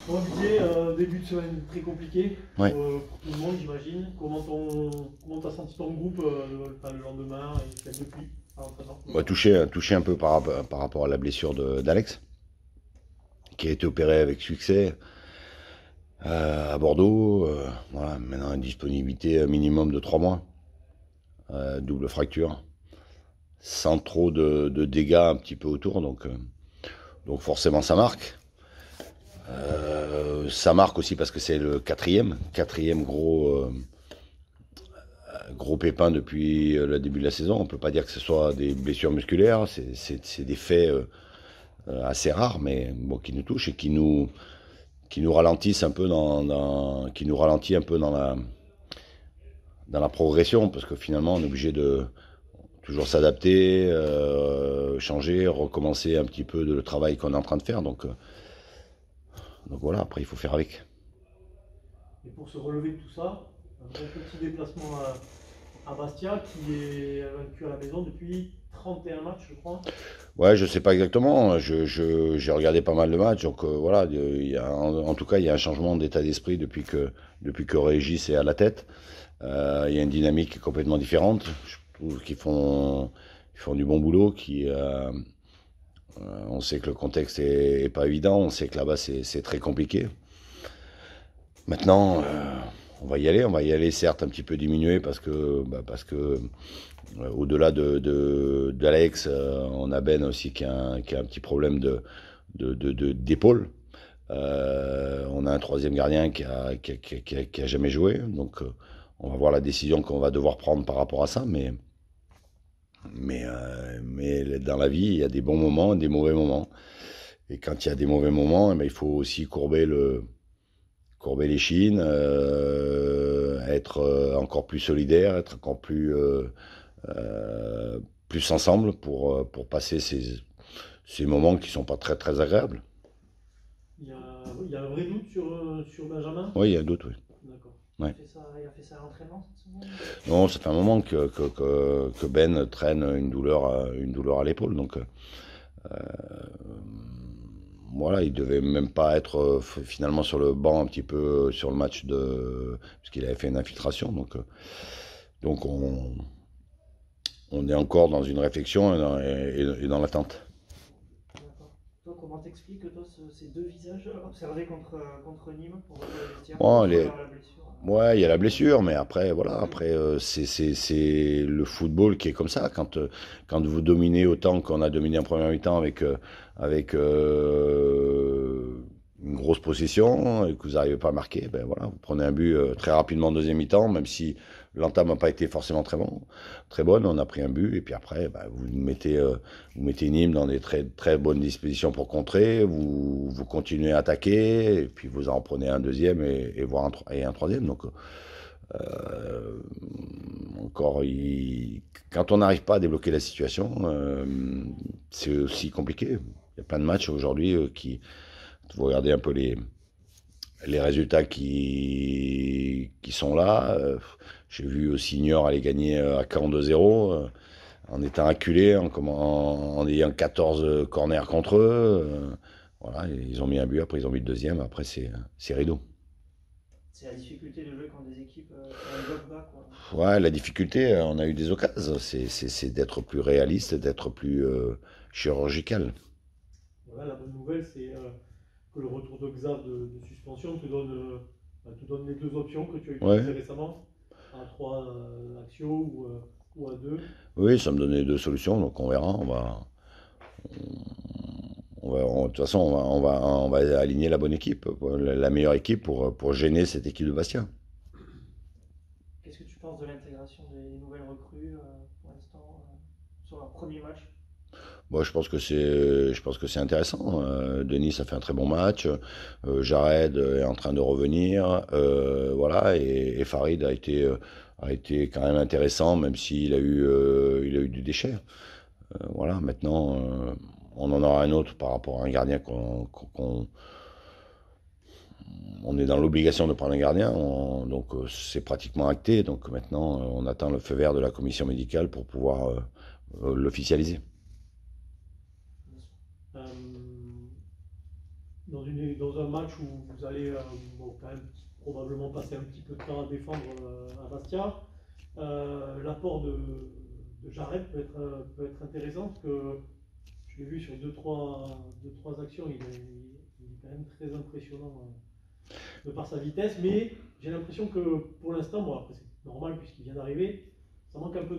On disait début de semaine très compliqué Ouais. pour tout le monde, j'imagine. Comment t'as senti ton groupe le lendemain et peut-être depuis à l'entraînement Bah, notamment. touché un peu par rapport à la blessure d'Alex, qui a été opéré avec succès à Bordeaux. Voilà, maintenant une disponibilité minimum de 3 mois, double fracture, sans trop de dégâts un petit peu autour, donc forcément ça marque. Ça marque aussi parce que c'est le quatrième gros pépin depuis le début de la saison. On peut pas dire que ce soit des blessures musculaires, c'est des faits assez rares, mais bon, qui nous touchent et qui nous ralentissent un peu qui nous ralentit un peu dans la progression, parce que finalement on est obligé de toujours s'adapter, changer, recommencer un petit peu de le travail qu'on est en train de faire. Donc voilà, après il faut faire avec. Et pour se relever de tout ça, un bon petit déplacement à Bastia qui est vaincu à la maison depuis 31 matchs, je crois. Ouais, je sais pas exactement. J'ai regardé pas mal de matchs, donc voilà. En tout cas, il y a un changement d'état d'esprit depuis que Régis est à la tête. Il y a une dynamique complètement différente. Je trouve ils font du bon boulot. On sait que le contexte est pas évident. On sait que là-bas c'est très compliqué. Maintenant, on va y aller. On va y aller, certes, un petit peu diminué parce que au-delà d'Alex, on a Ben aussi qui a un petit problème d'épaule. On a un troisième gardien qui a jamais joué. Donc, on va voir la décision qu'on va devoir prendre par rapport à ça. Mais dans la vie, il y a des bons moments et des mauvais moments. Et quand il y a des mauvais moments, eh ben, il faut aussi courber les chines, être encore plus solidaire, être encore euh, plus ensemble pour passer ces moments qui sont pas très très agréables. Il y a un vrai doute sur Benjamin. Oui, il y a d'autres, oui. D'accord. Ouais. Il a fait ça à l'entraînement cette semaine. Non, ça fait un moment que Ben traîne une douleur à l'épaule. Donc voilà, il devait même pas être finalement sur le banc un petit peu sur le match parce qu'il avait fait une infiltration. Donc on est encore dans une réflexion et dans l'attente. D'accord. Toi, comment t'expliques que ces deux visages observés contre Nîmes pour le vestiaire, Bon, outre la blessure? ouais, il y a la blessure, mais après, voilà, c'est le football qui est comme ça. Quand vous dominez autant qu'on a dominé en première mi-temps avec une grosse possession et que vous n'arrivez pas à marquer, ben voilà, vous prenez un but très rapidement en deuxième mi-temps, même si l'entame n'a pas été forcément très bonne, on a pris un but et puis après, ben, vous mettez Nîmes dans des très très bonnes dispositions pour contrer, vous continuez à attaquer et puis vous en prenez un deuxième voire et un troisième. Donc euh, encore, quand on n'arrive pas à débloquer la situation, c'est aussi compliqué. Il y a plein de matchs aujourd'hui vous regardez un peu les résultats qui sont là. J'ai vu aussi Niort aller gagner à 42-0 en étant acculé, en ayant 14 corners contre eux. Voilà, ils ont mis un but, après ils ont mis le deuxième, après c'est rideau. C'est la difficulté de jouer contre des équipes qui ont un bloc bas, quoi. Ouais, la difficulté, on a eu des occasions, c'est d'être plus réaliste, d'être plus chirurgical. Voilà, la bonne nouvelle, c'est que le retour de Xav de suspension te donne les deux options que tu as Ouais, utilisées récemment, à 3 axiaux ou à 2. oui, ça me donnait deux solutions, donc on verra. De toute façon, on va aligner la bonne équipe, la meilleure équipe pour gêner cette équipe de Bastia. Qu'est-ce que tu penses de l'intégration des nouvelles recrues pour l'instant sur leur premier match? Moi, je pense que c'est intéressant. Denis a fait un très bon match. Jared est en train de revenir. Voilà, et Farid a été quand même intéressant, même il a eu du déchet. Voilà, maintenant, on en aura un autre par rapport à un gardien on est dans l'obligation de prendre un gardien, donc c'est pratiquement acté. Donc maintenant, on attend le feu vert de la commission médicale pour pouvoir l'officialiser. Euh, dans un match où vous allez bon, quand même probablement passer un petit peu de temps à défendre à Bastia, l'apport de Jarret peut être intéressant parce que je l'ai vu sur deux, trois actions, il est quand même très impressionnant de par sa vitesse, mais j'ai l'impression que pour l'instant, bon après c'est normal puisqu'il vient d'arriver, ça manque un peu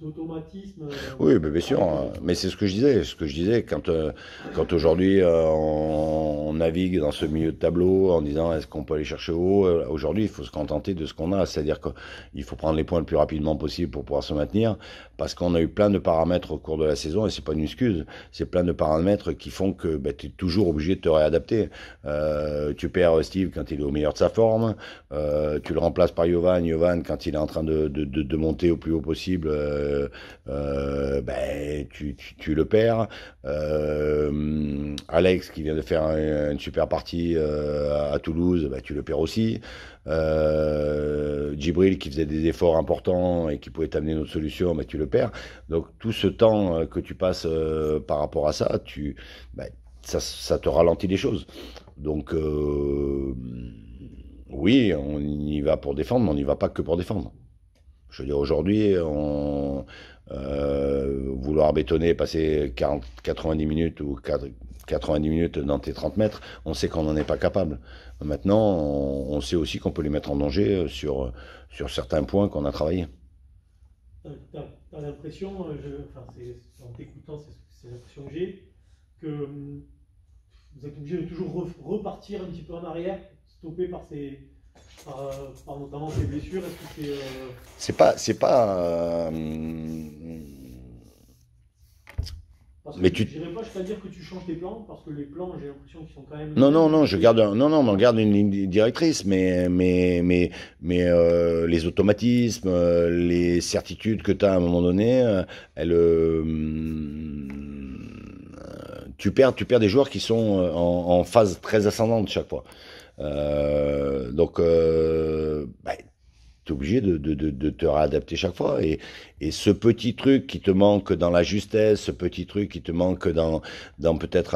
d'automatisme Oui, mais bien sûr, avec hein. Mais c'est ce que je disais quand aujourd'hui on navigue dans ce milieu de tableau en disant est-ce qu'on peut aller chercher haut, aujourd'hui il faut se contenter de ce qu'on a, c'est-à-dire qu'il faut prendre les points le plus rapidement possible pour pouvoir se maintenir, parce qu'on a eu plein de paramètres au cours de la saison, et c'est pas une excuse, c'est plein de paramètres qui font que ben, tu es toujours obligé de te réadapter. Tu perds Steve quand il est au meilleur de sa forme, tu le remplaces par Jovan quand il est en train de monter au plus haut possible. Ben, tu le perds. Alex qui vient de faire une super partie à Toulouse, ben, tu le perds aussi. Djibril qui faisait des efforts importants et qui pouvait t'amener notre solution, ben, tu le perds. Donc tout ce temps que tu passes par rapport à ça, ben, ça te ralentit les choses. Donc oui, on y va pour défendre, mais on n'y va pas que pour défendre. Je veux dire, aujourd'hui, vouloir bétonner, passer 40, 90 minutes ou 90 minutes dans tes 30 mètres, on sait qu'on n'en est pas capable. Maintenant, on sait aussi qu'on peut les mettre en danger sur certains points qu'on a travaillé. T'as l'impression, enfin, en t'écoutant, c'est l'impression que j'ai, que vous êtes obligé de toujours repartir un petit peu en arrière, stoppé par notamment ces blessures. Est-ce que c'est. C'est pas. Parce que Mais je n'irais pas jusqu'à dire que tu changes tes plans, parce que les plans, j'ai l'impression qu'ils sont quand même les non, mêmes. non, non, non, non, mais on garde une ligne directrice, mais les automatismes, les certitudes que tu as à un moment donné, tu perds des joueurs qui sont en phase très ascendante chaque fois. Donc, bah, tu es obligé de te réadapter chaque fois. Et ce petit truc qui te manque dans la justesse, ce petit truc qui te manque dans peut-être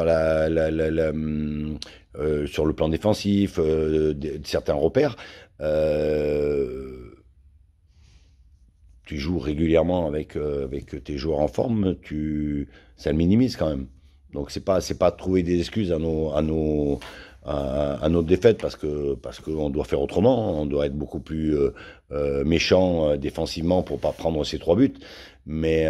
sur le plan défensif, de certains repères, euh, tu joues régulièrement avec tes joueurs en forme, ça le minimise quand même. Donc c'est pas trouver des excuses à notre défaite parce qu'on doit faire autrement, on doit être beaucoup plus méchant défensivement pour pas prendre ces 3 buts. Mais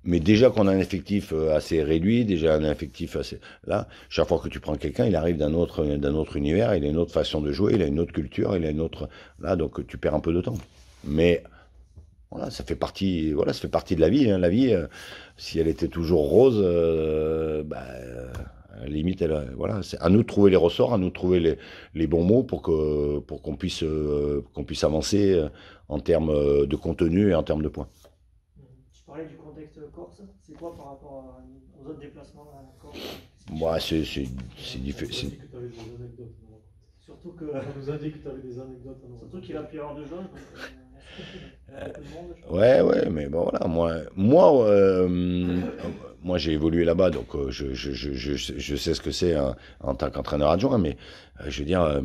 mais déjà qu'on a un effectif assez réduit, déjà un effectif assez là, chaque fois que tu prends quelqu'un, il arrive d'un autre univers, il a une autre façon de jouer, il a une autre culture, il a une autre là, donc tu perds un peu de temps. Mais voilà, ça fait partie de la vie, hein. La vie, si elle était toujours rose, bah, à la limite, voilà, c'est à nous de trouver les ressorts, à nous de trouver les bons mots pour qu'on puisse avancer en termes de contenu et en termes de points. Tu parlais du contexte corse, c'est quoi par rapport aux autres déplacements en Corse? Qu'est-ce qui Moi, change? c'est On nous a difficile. dit que tu avais des anecdotes. Surtout que, On nous a dit que tu avais des anecdotes à nous surtout raconter. qu'il a pu y avoir de gens, donc il y a beaucoup de monde, je pense. Ouais, ouais, mais bon, voilà, moi j'ai évolué là-bas, donc je sais ce que c'est hein, en tant qu'entraîneur adjoint, mais je veux dire,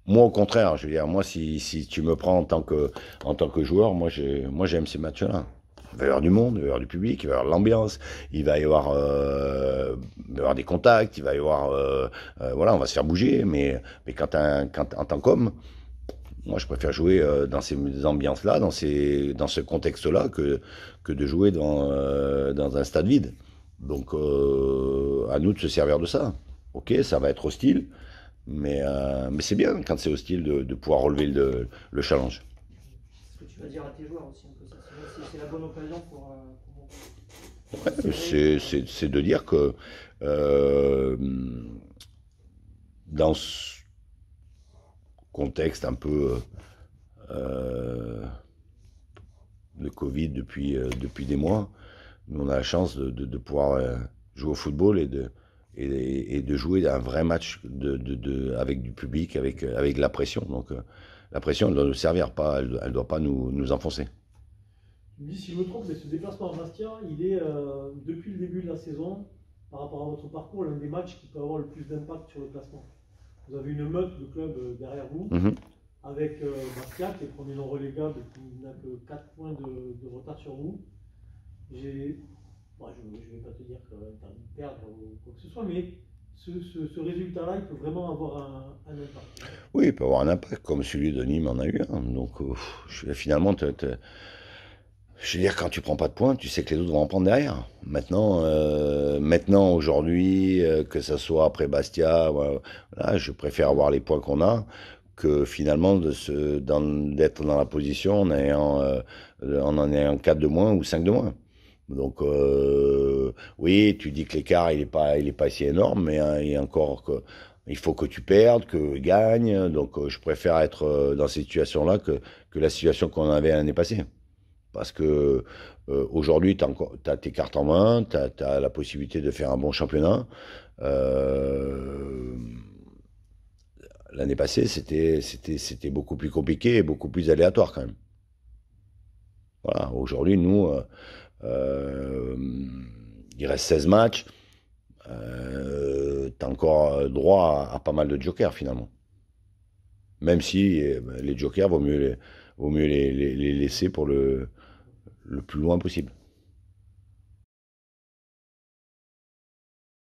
moi au contraire, je veux dire, moi si tu me prends en tant que joueur, moi j'aime ces matchs-là. Il va y avoir du monde, il va y avoir du public, il va y avoir de l'ambiance, il va y avoir des contacts, il va y avoir, voilà, on va se faire bouger, mais quand en tant qu'homme, moi, je préfère jouer dans ces ambiances-là, dans ce contexte-là, que de jouer dans un stade vide. Donc, à nous de se servir de ça. Ok, ça va être hostile, mais c'est bien quand c'est hostile de pouvoir relever le challenge. Ce que tu vas dire à tes joueurs aussi, un peu ça. C'est la bonne occasion pour Ouais, resserrer. c'est de dire que euh, dans ce contexte un peu de Covid depuis des mois, nous, on a la chance de pouvoir jouer au football et de jouer un vrai match avec du public, avec de la pression. Donc la pression, elle doit nous servir, pas, elle doit pas nous enfoncer. Je me dis si je me trompe, mais ce déplacement à Bastia, il est, depuis le début de la saison, par rapport à votre parcours, l'un des matchs qui peut avoir le plus d'impact sur le classement. Vous avez une meute de clubs derrière vous, avec Bastia, qui est premier non relégable et qui n'a que 4 points de retard sur vous. Bon, je ne vais pas te dire que tu as envie de perdre ou quoi que ce soit, mais ce résultat-là, il peut vraiment avoir un impact. Oui, il peut avoir un impact, comme celui de Nîmes en a eu un. Donc, finalement, je veux dire, quand tu prends pas de points, tu sais que les autres vont en prendre derrière. Maintenant, aujourd'hui, que ça soit après Bastia, voilà, je préfère avoir les points qu'on a que finalement d'être dans la position en en ayant 4 de moins ou 5 de moins. Donc, oui, tu dis que l'écart, il est pas si énorme, mais hein, il y a encore il faut que tu perdes, que gagne. Donc, je préfère être dans cette situation-là que la situation qu'on avait l'année passée. Parce que aujourd'hui, tu as tes cartes en main, tu as la possibilité de faire un bon championnat. Euh, L'année passée, c'était beaucoup plus compliqué et beaucoup plus aléatoire quand même. Voilà, aujourd'hui, nous, euh, il reste 16 matchs. Tu as encore droit à pas mal de jokers finalement. Même si les jokers, vaut mieux les laisser pour le plus loin possible.